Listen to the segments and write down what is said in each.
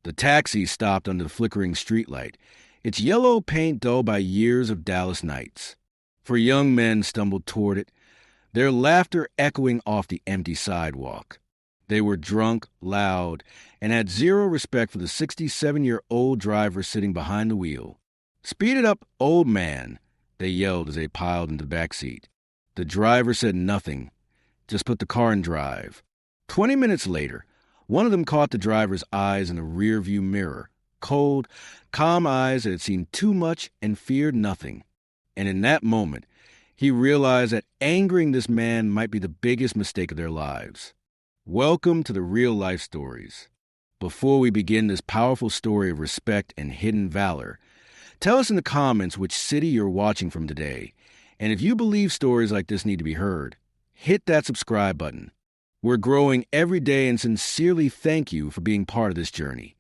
The taxi stopped under the flickering streetlight, its yellow paint dulled by years of Dallas nights. Four young men stumbled toward it, their laughter echoing off the empty sidewalk. They were drunk, loud, and had zero respect for the 67-year-old driver sitting behind the wheel. "Speed it up, old man," they yelled as they piled into the back seat. The driver said nothing, just put the car in drive. 20 minutes later, one of them caught the driver's eyes in the rearview mirror, cold, calm eyes that had seen too much and feared nothing. And in that moment, he realized that angering this man might be the biggest mistake of their lives. Welcome to the Real Life Stories. Before we begin this powerful story of respect and hidden valor, tell us in the comments which city you're watching from today. And if you believe stories like this need to be heard, hit that subscribe button. We're growing every day and sincerely thank you for being part of this journey.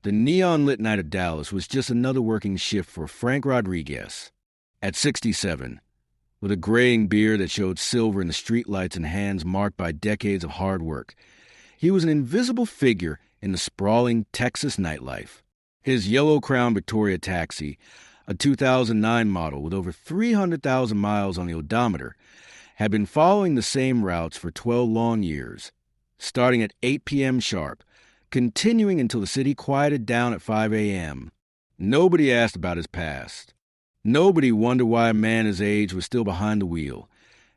The neon-lit night of Dallas was just another working shift for Frank Rodriguez. At 67, with a graying beard that showed silver in the streetlights and hands marked by decades of hard work, he was an invisible figure in the sprawling Texas nightlife. His yellow-crowned Victoria taxi, a 2009 model with over 300,000 miles on the odometer, had been following the same routes for 12 long years, starting at 8 p.m. sharp, continuing until the city quieted down at 5 a.m. Nobody asked about his past. Nobody wondered why a man his age was still behind the wheel,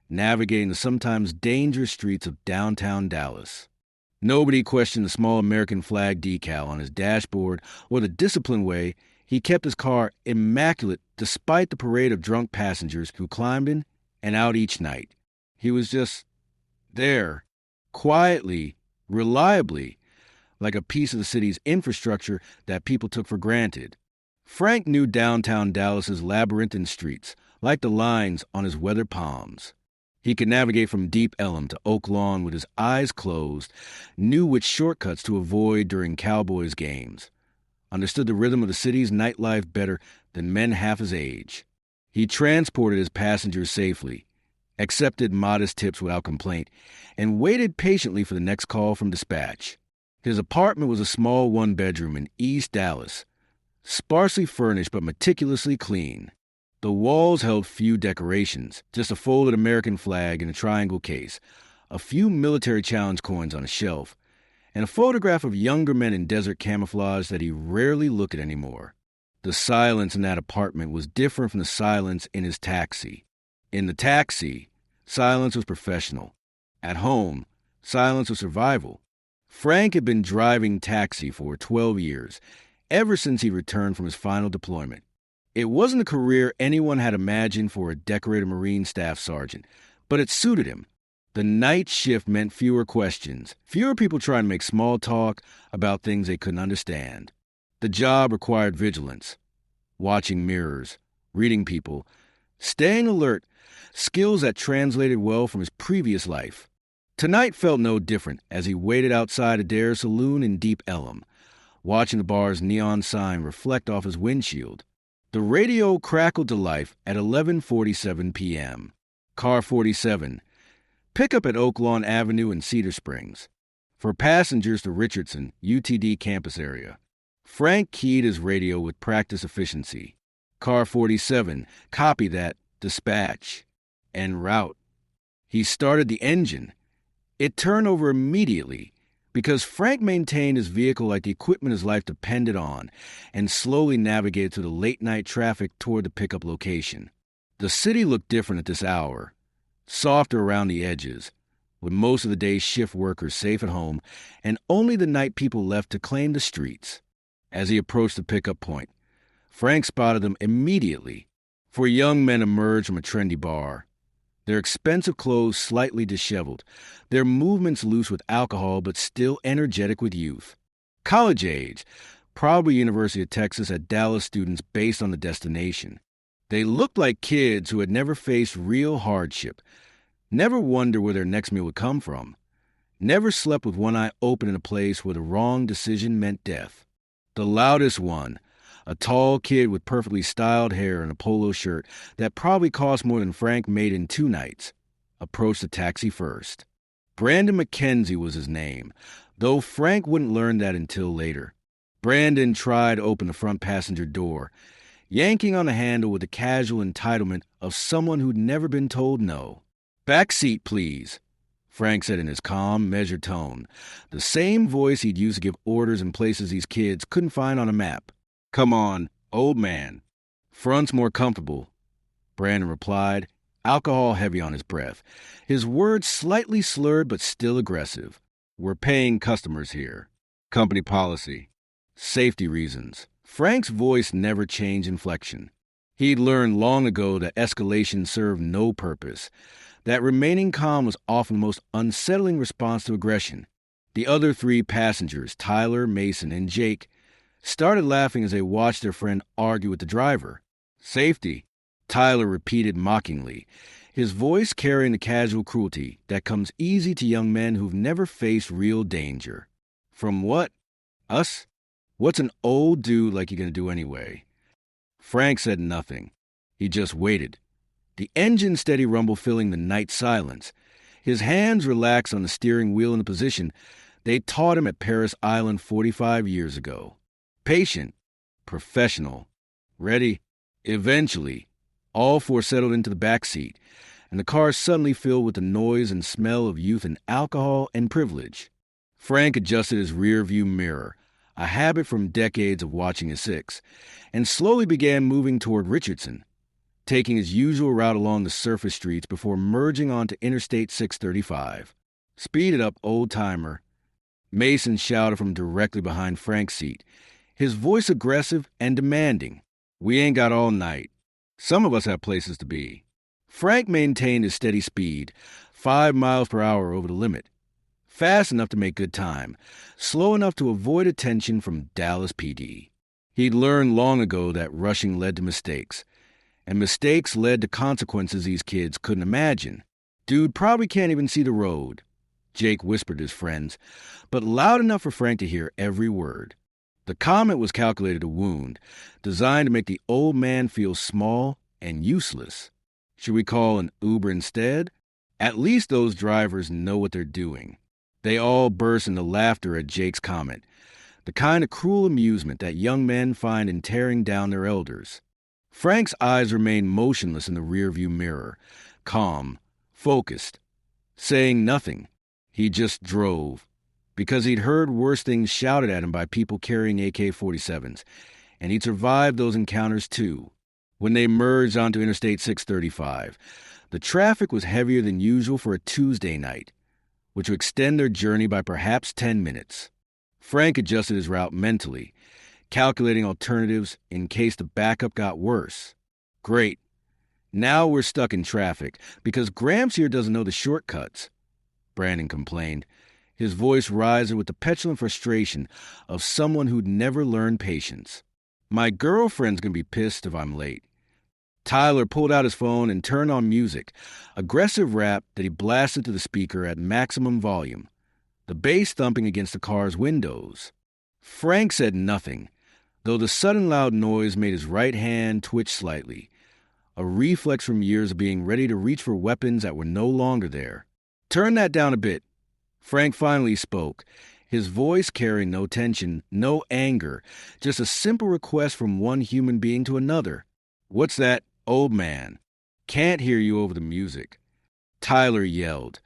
navigating the sometimes dangerous streets of downtown Dallas. Nobody questioned the small American flag decal on his dashboard or the disciplined way he kept his car immaculate despite the parade of drunk passengers who climbed in and out each night. He was just there, quietly, reliably, like a piece of the city's infrastructure that people took for granted. Frank knew downtown Dallas's labyrinthine streets, like the lines on his weathered palms. He could navigate from Deep Ellum to Oak Lawn with his eyes closed, knew which shortcuts to avoid during Cowboys games, understood the rhythm of the city's nightlife better than men half his age. He transported his passengers safely, accepted modest tips without complaint, and waited patiently for the next call from dispatch. His apartment was a small one-bedroom in East Dallas, sparsely furnished but meticulously clean. The walls held few decorations, just a folded American flag in a triangle case, a few military challenge coins on a shelf, and a photograph of younger men in desert camouflage that he rarely looked at anymore. The silence in that apartment was different from the silence in his taxi. In the taxi, silence was professional. At home, silence was survival. Frank had been driving taxi for 12 years, ever since he returned from his final deployment. It wasn't a career anyone had imagined for a decorated Marine Staff sergeant, but it suited him. The night shift meant fewer questions, fewer people trying to make small talk about things they couldn't understand. The job required vigilance, watching mirrors, reading people, staying alert, skills that translated well from his previous life. Tonight felt no different as he waited outside Adair's saloon in Deep Ellum, watching the bar's neon sign reflect off his windshield. The radio crackled to life at 11:47 p.m. Car 47, pickup at Oak Lawn Avenue in Cedar Springs. For passengers to Richardson, UTD campus area. Frank keyed his radio with practice efficiency. Car 47, copy that, dispatch. En route. He started the engine. It turned over immediately because Frank maintained his vehicle like the equipment his life depended on and slowly navigated through the late-night traffic toward the pickup location. The city looked different at this hour, softer around the edges, with most of the day's shift workers safe at home and only the night people left to claim the streets. As he approached the pickup point, Frank spotted them immediately. Four young men emerged from a trendy bar, their expensive clothes slightly disheveled, their movements loose with alcohol but still energetic with youth. College age, probably University of Texas at Dallas students based on the destination. They looked like kids who had never faced real hardship, never wondered where their next meal would come from, never slept with one eye open in a place where the wrong decision meant death. The loudest one, a tall kid with perfectly styled hair and a polo shirt that probably cost more than Frank made in 2 nights, approached the taxi first. Brandon McKenzie was his name, though Frank wouldn't learn that until later. Brandon tried to open the front passenger door, yanking on the handle with the casual entitlement of someone who'd never been told no. "Back seat, please," Frank said in his calm, measured tone, the same voice he'd used to give orders in places these kids couldn't find on a map. "Come on, old man." "Front's more comfortable," Brandon replied, alcohol heavy on his breath, his words slightly slurred but still aggressive. "We're paying customers here. Company policy. Safety reasons." Frank's voice never changed inflection. He'd learned long ago that escalation served no purpose, that remaining calm was often the most unsettling response to aggression. The other three passengers, Tyler, Mason, and Jake, started laughing as they watched their friend argue with the driver. "Safety," Tyler repeated mockingly, his voice carrying the casual cruelty that comes easy to young men who've never faced real danger. "From what? Us? What's an old dude like you gonna do anyway?" Frank said nothing. He just waited. The engine's steady rumble filling the night silence. His hands relaxed on the steering wheel in the position they taught him at Paris Island 45 years ago. Patient. Professional. Ready. Eventually, all four settled into the back seat, and the car suddenly filled with the noise and smell of youth and alcohol and privilege. Frank adjusted his rear-view mirror, a habit from decades of watching his six, and slowly began moving toward Richardson, taking his usual route along the surface streets before merging onto Interstate 635. "Speed it up, old-timer," Mason shouted from directly behind Frank's seat, his voice aggressive and demanding. "We ain't got all night. Some of us have places to be." Frank maintained his steady speed, 5 miles per hour over the limit. Fast enough to make good time, slow enough to avoid attention from Dallas PD. He'd learned long ago that rushing led to mistakes, and mistakes led to consequences these kids couldn't imagine. "Dude probably can't even see the road," Jake whispered to his friends, but loud enough for Frank to hear every word. The comment was calculated to wound, designed to make the old man feel small and useless. Should we call an Uber instead? At least those drivers know what they're doing. They all burst into laughter at Jake's comment, the kind of cruel amusement that young men find in tearing down their elders. Frank's eyes remained motionless in the rearview mirror, calm, focused, saying nothing. He just drove, because he'd heard worse things shouted at him by people carrying AK-47s, and he'd survived those encounters too. When they merged onto Interstate 635, the traffic was heavier than usual for a Tuesday night, which would extend their journey by perhaps 10 minutes. Frank adjusted his route mentally, calculating alternatives in case the backup got worse. "Great. Now we're stuck in traffic, because Gramps here doesn't know the shortcuts," Brandon complained, his voice rising with the petulant frustration of someone who'd never learned patience. "My girlfriend's gonna be pissed if I'm late." Tyler pulled out his phone and turned on music, aggressive rap that he blasted to the speaker at maximum volume, the bass thumping against the car's windows. Frank said nothing, though the sudden loud noise made his right hand twitch slightly, a reflex from years of being ready to reach for weapons that were no longer there. "Turn that down a bit," Frank finally spoke, his voice carrying no tension, no anger, just a simple request from one human being to another. "What's that, old man? Can't hear you over the music," Tyler yelled,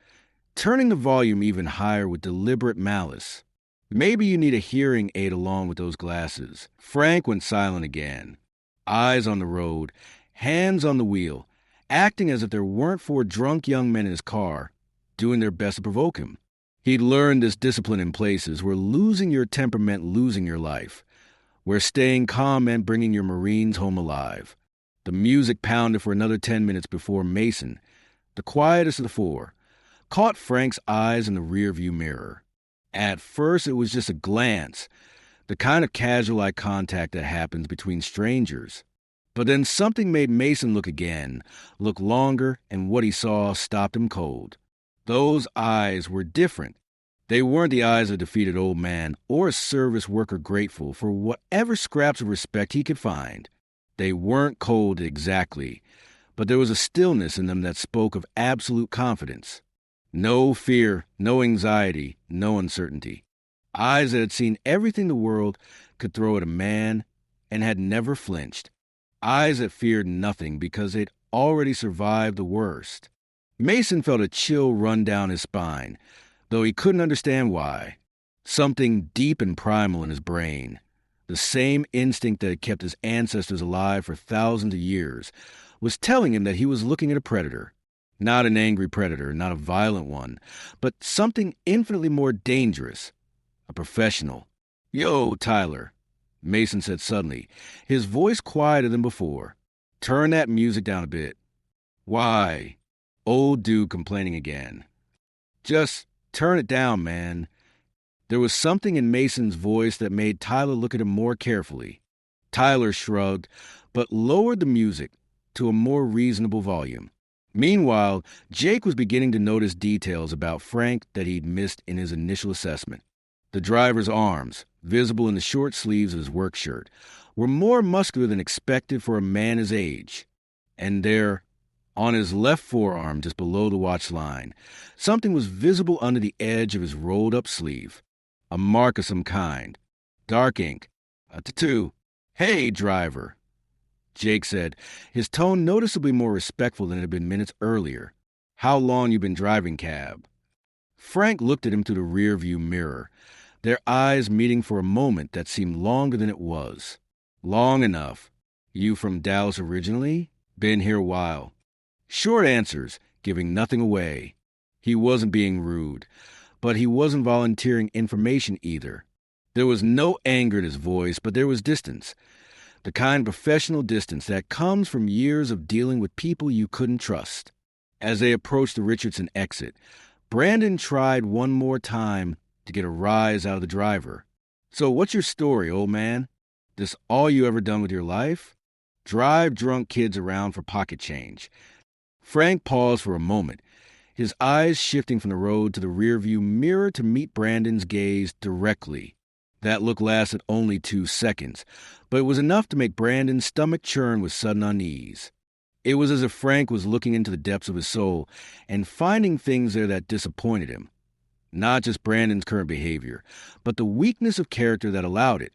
turning the volume even higher with deliberate malice. "Maybe you need a hearing aid along with those glasses." Frank went silent again, eyes on the road, hands on the wheel, acting as if there weren't four drunk young men in his car, doing their best to provoke him. He'd learned this discipline in places where losing your temper meant losing your life, where staying calm meant bringing your Marines home alive. The music pounded for another 10 minutes before Mason, the quietest of the four, caught Frank's eyes in the rearview mirror. At first, it was just a glance, the kind of casual eye contact that happens between strangers. But then something made Mason look again, look longer, and what he saw stopped him cold. Those eyes were different. They weren't the eyes of a defeated old man or a service worker grateful for whatever scraps of respect he could find. They weren't cold exactly, but there was a stillness in them that spoke of absolute confidence. No fear, no anxiety, no uncertainty. Eyes that had seen everything the world could throw at a man and had never flinched. Eyes that feared nothing because they'd already survived the worst. Mason felt a chill run down his spine, though he couldn't understand why. Something deep and primal in his brain, the same instinct that had kept his ancestors alive for thousands of years, was telling him that he was looking at a predator. Not an angry predator, not a violent one, but something infinitely more dangerous. A professional. "Yo, Tyler," Mason said suddenly, his voice quieter than before. "Turn that music down a bit." "Why?" Old dude complaining again. "Just turn it down, man." There was something in Mason's voice that made Tyler look at him more carefully. Tyler shrugged, but lowered the music to a more reasonable volume. Meanwhile, Jake was beginning to notice details about Frank that he'd missed in his initial assessment. The driver's arms, visible in the short sleeves of his work shirt, were more muscular than expected for a man his age. And there, on his left forearm just below the watch line, something was visible under the edge of his rolled-up sleeve. A mark of some kind. Dark ink. A tattoo. "Hey, driver," Jake said, his tone noticeably more respectful than it had been minutes earlier. "How long you been driving cab?" Frank looked at him through the rear-view mirror, their eyes meeting for a moment that seemed longer than it was. "Long enough. You from Dallas originally? Been here a while." Short answers, giving nothing away. He wasn't being rude, but he wasn't volunteering information either. There was no anger in his voice, but there was distance. The kind of professional distance that comes from years of dealing with people you couldn't trust. As they approached the Richardson exit, Brandon tried one more time to get a rise out of the driver. "So what's your story, old man? This all you ever done with your life? Drive drunk kids around for pocket change." Frank paused for a moment, his eyes shifting from the road to the rearview mirror to meet Brandon's gaze directly. That look lasted only 2 seconds, but it was enough to make Brandon's stomach churn with sudden unease. It was as if Frank was looking into the depths of his soul and finding things there that disappointed him. Not just Brandon's current behavior, but the weakness of character that allowed it.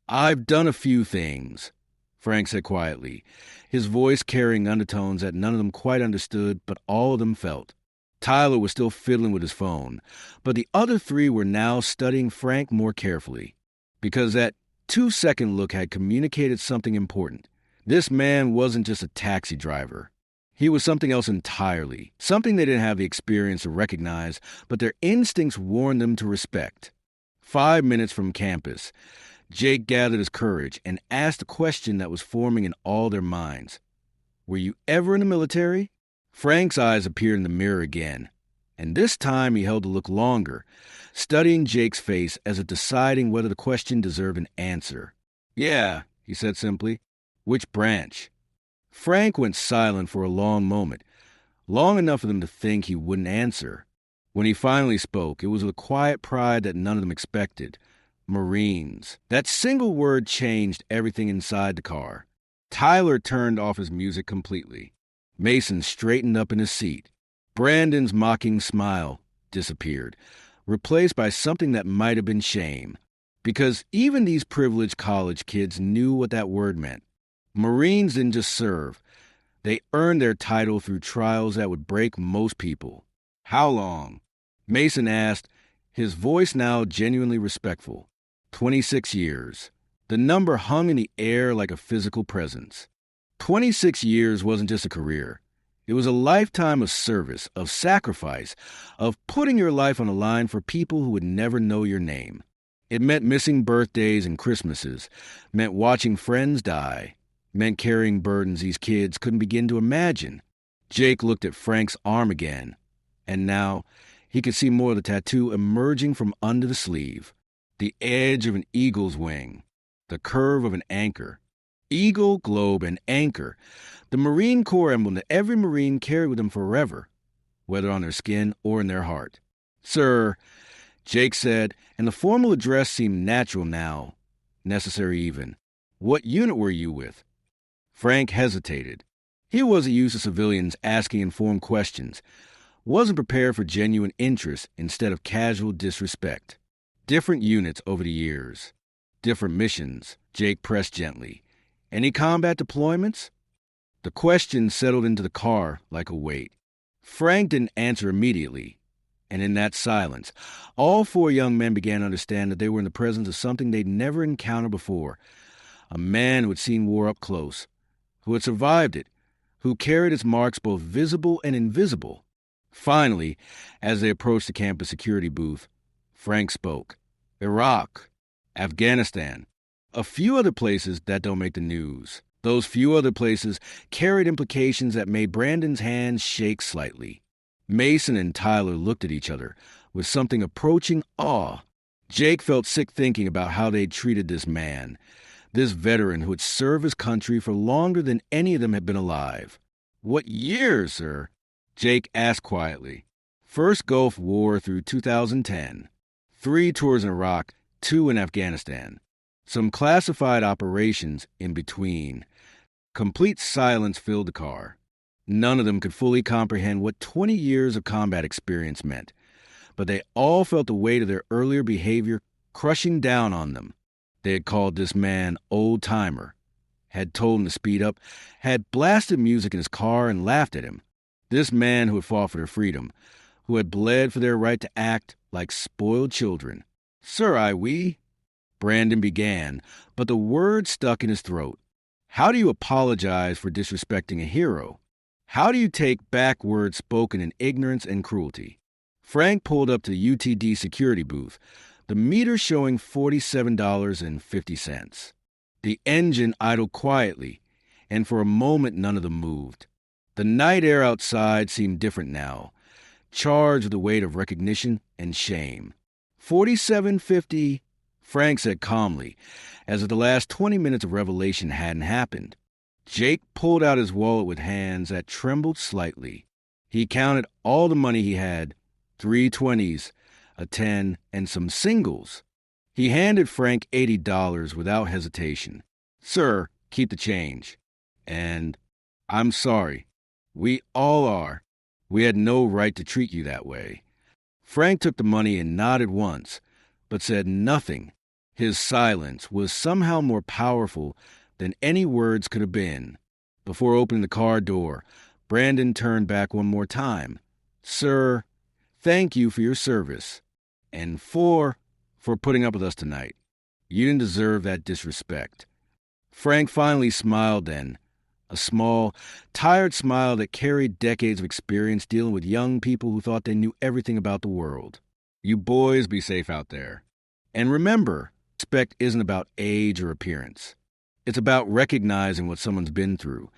"I've done a few things," Frank said quietly, his voice carrying undertones that none of them quite understood, but all of them felt. Tyler was still fiddling with his phone, but the other three were now studying Frank more carefully, because that 2-second look had communicated something important. This man wasn't just a taxi driver. He was something else entirely, something they didn't have the experience to recognize, but their instincts warned them to respect. 5 minutes from campus, Jake gathered his courage and asked a question that was forming in all their minds. "Were you ever in the military?" Frank's eyes appeared in the mirror again, and this time he held the look longer, studying Jake's face as if deciding whether the question deserved an answer. "Yeah," he said simply. "Which branch?" Frank went silent for a long moment, long enough for them to think he wouldn't answer. When he finally spoke, it was with a quiet pride that none of them expected. "Marines." That single word changed everything inside the car. Tyler turned off his music completely. Mason straightened up in his seat. Brandon's mocking smile disappeared, replaced by something that might have been shame. Because even these privileged college kids knew what that word meant. Marines didn't just serve. They earned their title through trials that would break most people. "How long?" Mason asked, his voice now genuinely respectful. 26 years. The number hung in the air like a physical presence. 26 years wasn't just a career. It was a lifetime of service, of sacrifice, of putting your life on the line for people who would never know your name. It meant missing birthdays and Christmases, meant watching friends die, meant carrying burdens these kids couldn't begin to imagine. Jake looked at Frank's arm again, and now he could see more of the tattoo emerging from under the sleeve. The edge of an eagle's wing, the curve of an anchor. Eagle, globe, and anchor, the Marine Corps emblem that every Marine carried with them forever, whether on their skin or in their heart. "Sir," Jake said, and the formal address seemed natural now, necessary even. "What unit were you with?" Frank hesitated. He wasn't used to civilians asking informed questions, wasn't prepared for genuine interest instead of casual disrespect. Different units over the years. Different missions, Jake pressed gently. Any combat deployments? The question settled into the car like a weight. Frank didn't answer immediately, and in that silence, all four young men began to understand that they were in the presence of something they'd never encountered before. A man who had seen war up close, who had survived it, who carried its marks both visible and invisible. Finally, as they approached the campus security booth, Frank spoke. Iraq, Afghanistan, a few other places that don't make the news. Those few other places carried implications that made Brandon's hands shake slightly. Mason and Tyler looked at each other with something approaching awe. Jake felt sick thinking about how they'd treated this man, this veteran who had served his country for longer than any of them had been alive. What year, sir? Jake asked quietly. First Gulf War through 2010. 3 tours in Iraq, 2 in Afghanistan. Some classified operations in between. Complete silence filled the car. None of them could fully comprehend what 20 years of combat experience meant, but they all felt the weight of their earlier behavior crushing down on them. They had called this man old-timer, had told him to speed up, had blasted music in his car and laughed at him. This man who had fought for their freedom, who had bled for their right to act like spoiled children. Sir, we... Brandon began, but the word stuck in his throat. How do you apologize for disrespecting a hero? How do you take back words spoken in ignorance and cruelty? Frank pulled up to the UTD security booth, the meter showing $47.50. The engine idled quietly, and for a moment none of them moved. The night air outside seemed different now, charged with the weight of recognition and shame. $47.50, Frank said calmly, as if the last 20 minutes of revelation hadn't happened. Jake pulled out his wallet with hands that trembled slightly. He counted all the money he had, 3 20s, a 10, and some singles. He handed Frank $80 without hesitation. Sir, keep the change. And I'm sorry. We all are. We had no right to treat you that way. Frank took the money and nodded once, but said nothing. His silence was somehow more powerful than any words could have been. Before opening the car door, Brandon turned back one more time. Sir, thank you for your service. And for putting up with us tonight. You didn't deserve that disrespect. Frank finally smiled then, a small, tired smile that carried decades of experience dealing with young people who thought they knew everything about the world. You boys be safe out there. And remember, respect isn't about age or appearance. It's about recognizing what someone's been through,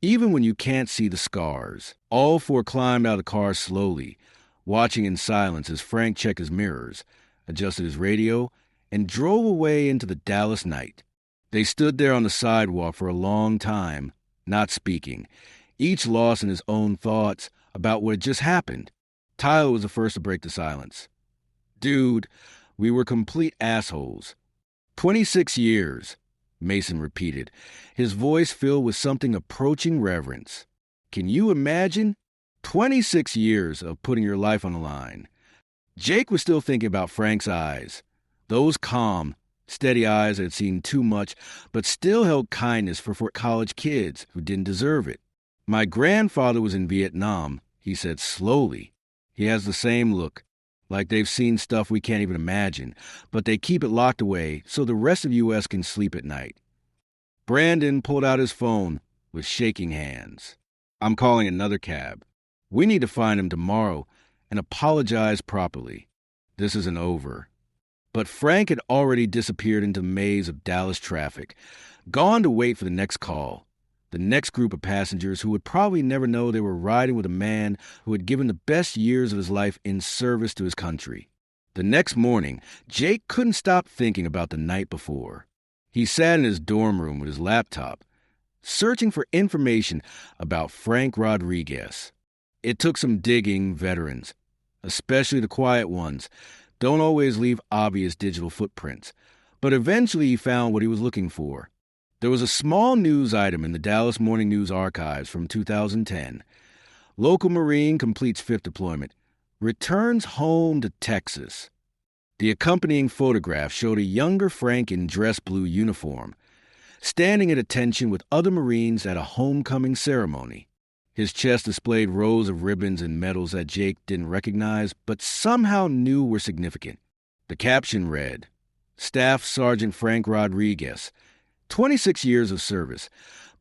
even when you can't see the scars. All four climbed out of the car slowly, watching in silence as Frank checked his mirrors, adjusted his radio, and drove away into the Dallas night. They stood there on the sidewalk for a long time, not speaking, each lost in his own thoughts about what had just happened. Tyler was the first to break the silence. Dude, we were complete assholes. 26 years, Mason repeated, his voice filled with something approaching reverence. Can you imagine? 26 years of putting your life on the line. Jake was still thinking about Frank's eyes, those calm, steady eyes that had seen too much but still held kindness for college kids who didn't deserve it. My grandfather was in Vietnam, he said slowly. He has the same look, like they've seen stuff we can't even imagine, but they keep it locked away so the rest of the U.S. can sleep at night. Brandon pulled out his phone with shaking hands. I'm calling another cab. We need to find him tomorrow and apologize properly. This isn't over. But Frank had already disappeared into the maze of Dallas traffic, gone to wait for the next call, the next group of passengers who would probably never know they were riding with a man who had given the best years of his life in service to his country. The next morning, Jake couldn't stop thinking about the night before. He sat in his dorm room with his laptop, searching for information about Frank Rodriguez. It took some digging. Veterans, especially the quiet ones, don't always leave obvious digital footprints, but eventually he found what he was looking for. There was a small news item in the Dallas Morning News archives from 2010. Local Marine completes 5th deployment, returns home to Texas. The accompanying photograph showed a younger Frank in dress blue uniform, standing at attention with other Marines at a homecoming ceremony. His chest displayed rows of ribbons and medals that Jake didn't recognize, but somehow knew were significant. The caption read, Staff Sergeant Frank Rodriguez, 26 years of service,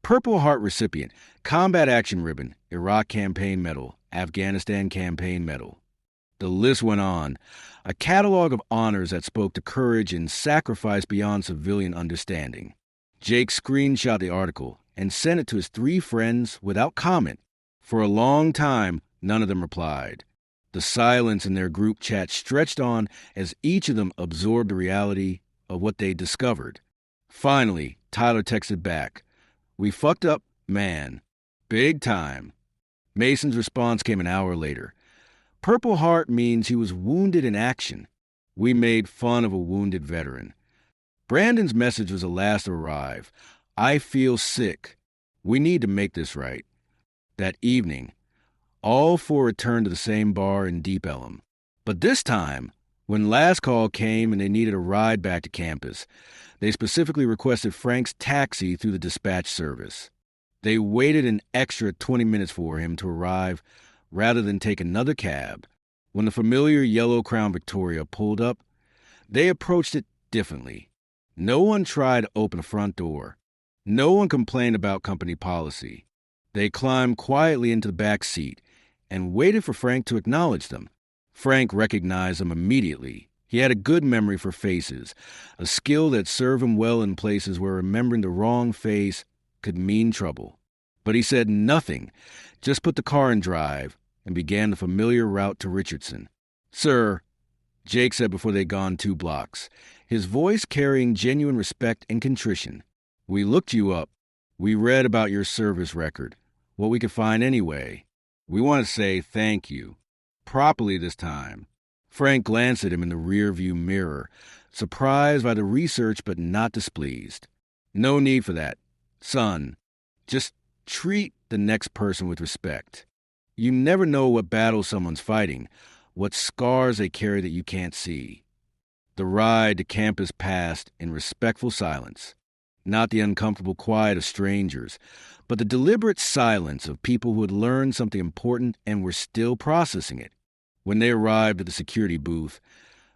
Purple Heart recipient, Combat Action Ribbon, Iraq Campaign Medal, Afghanistan Campaign Medal. The list went on, a catalog of honors that spoke to courage and sacrifice beyond civilian understanding. Jake screenshot the article and sent it to his 3 friends without comment. For a long time, none of them replied. The silence in their group chat stretched on as each of them absorbed the reality of what they discovered. Finally, Tyler texted back, "We fucked up, man. Big time." Mason's response came an hour later. Purple Heart means he was wounded in action. We made fun of a wounded veteran. Brandon's message was the last to arrive. I feel sick. We need to make this right. That evening, all 4 returned to the same bar in Deep Ellum. But this time, when last call came and they needed a ride back to campus, they specifically requested Frank's taxi through the dispatch service. They waited an extra 20 minutes for him to arrive rather than take another cab. When the familiar yellow Crown Victoria pulled up, they approached it differently. No one tried to open the front door. No one complained about company policy. They climbed quietly into the back seat and waited for Frank to acknowledge them. Frank recognized them immediately. He had a good memory for faces, a skill that served him well in places where remembering the wrong face could mean trouble. But he said nothing, just put the car in drive and began the familiar route to Richardson. "Sir," Jake said before they'd gone 2 blocks, his voice carrying genuine respect and contrition. "We looked you up. We read about your service record, what we could find anyway. We want to say thank you. Properly this time." Frank glanced at him in the rearview mirror, surprised by the research but not displeased. "No need for that. Son, just treat the next person with respect. You never know what battle someone's fighting, what scars they carry that you can't see." The ride to campus passed in respectful silence. Not the uncomfortable quiet of strangers, but the deliberate silence of people who had learned something important and were still processing it. When they arrived at the security booth,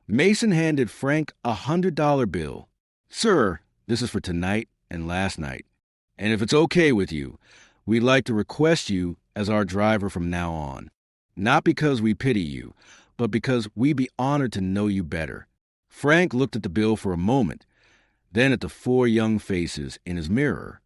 Mason handed Frank a $100 bill. "Sir, this is for tonight and last night. And if it's okay with you, we'd like to request you as our driver from now on. Not because we pity you, but because we'd be honored to know you better." Frank looked at the bill for a moment, then at the 4 young faces in his mirror.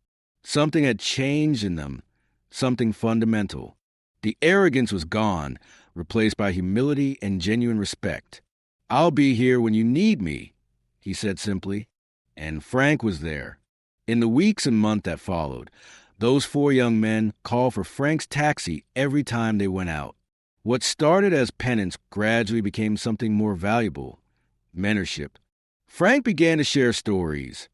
Something had changed in them, something fundamental. The arrogance was gone, replaced by humility and genuine respect. "I'll be here when you need me," he said simply. And Frank was there. In the weeks and months that followed, those 4 young men called for Frank's taxi every time they went out. What started as penance gradually became something more valuable: mentorship. Frank began to share stories.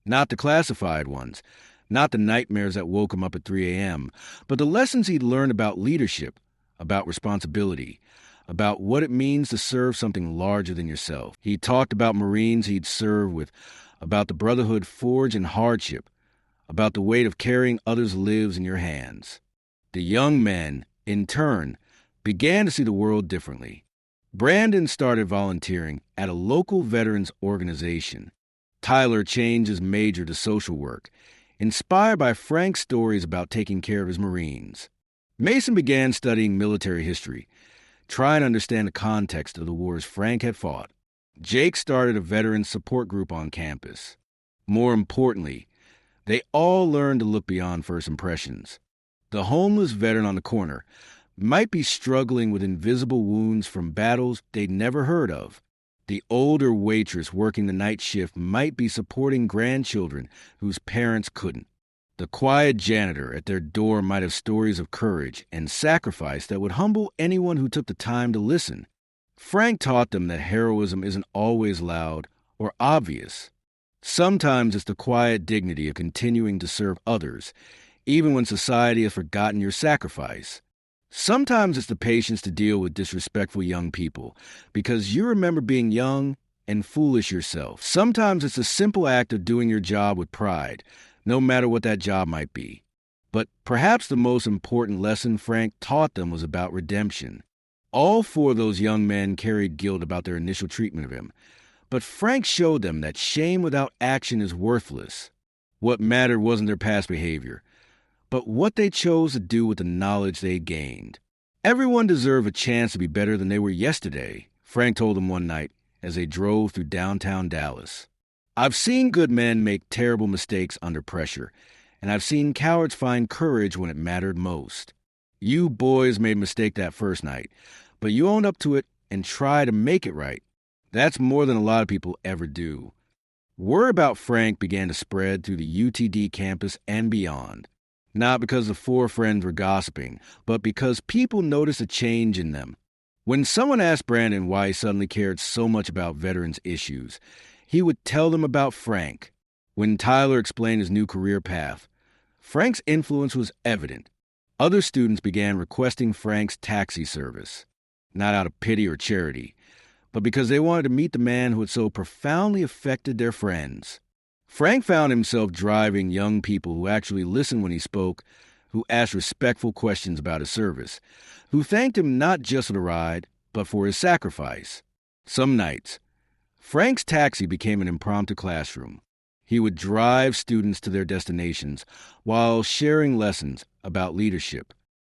Not the classified ones, not the nightmares that woke him up at 3 a.m., but the lessons he'd learned about leadership, about responsibility, about what it means to serve something larger than yourself. He talked about Marines he'd served with, about the brotherhood forged in hardship, about the weight of carrying others' lives in your hands. The young men, in turn, began to see the world differently. Brandon started volunteering at a local veterans organization. Tyler changed his major to social work, inspired by Frank's stories about taking care of his Marines. Mason began studying military history, trying to understand the context of the wars Frank had fought. Jake started a veterans support group on campus. More importantly, they all learned to look beyond first impressions. The homeless veteran on the corner might be struggling with invisible wounds from battles they'd never heard of. The older waitress working the night shift might be supporting grandchildren whose parents couldn't. The quiet janitor at their door might have stories of courage and sacrifice that would humble anyone who took the time to listen. Frank taught them that heroism isn't always loud or obvious. Sometimes it's the quiet dignity of continuing to serve others, even when society has forgotten your sacrifice. Sometimes it's the patience to deal with disrespectful young people, because you remember being young and foolish yourself. Sometimes it's the simple act of doing your job with pride, no matter what that job might be. But perhaps the most important lesson Frank taught them was about redemption. All four of those young men carried guilt about their initial treatment of him, but Frank showed them that shame without action is worthless. What mattered wasn't their past behavior, but what they chose to do with the knowledge they gained. Everyone deserved a chance to be better than they were yesterday, Frank told them one night as they drove through downtown Dallas. I've seen good men make terrible mistakes under pressure, and I've seen cowards find courage when it mattered most. You boys made a mistake that first night, but you owned up to it and tried to make it right. That's more than a lot of people ever do. Word about Frank began to spread through the UTD campus and beyond. Not because the four friends were gossiping, but because people noticed a change in them. When someone asked Brandon why he suddenly cared so much about veterans' issues, he would tell them about Frank. When Tyler explained his new career path, Frank's influence was evident. Other students began requesting Frank's taxi service, not out of pity or charity, but because they wanted to meet the man who had so profoundly affected their friends. Frank found himself driving young people who actually listened when he spoke, who asked respectful questions about his service, who thanked him not just for the ride, but for his sacrifice. Some nights, Frank's taxi became an impromptu classroom. He would drive students to their destinations while sharing lessons about leadership,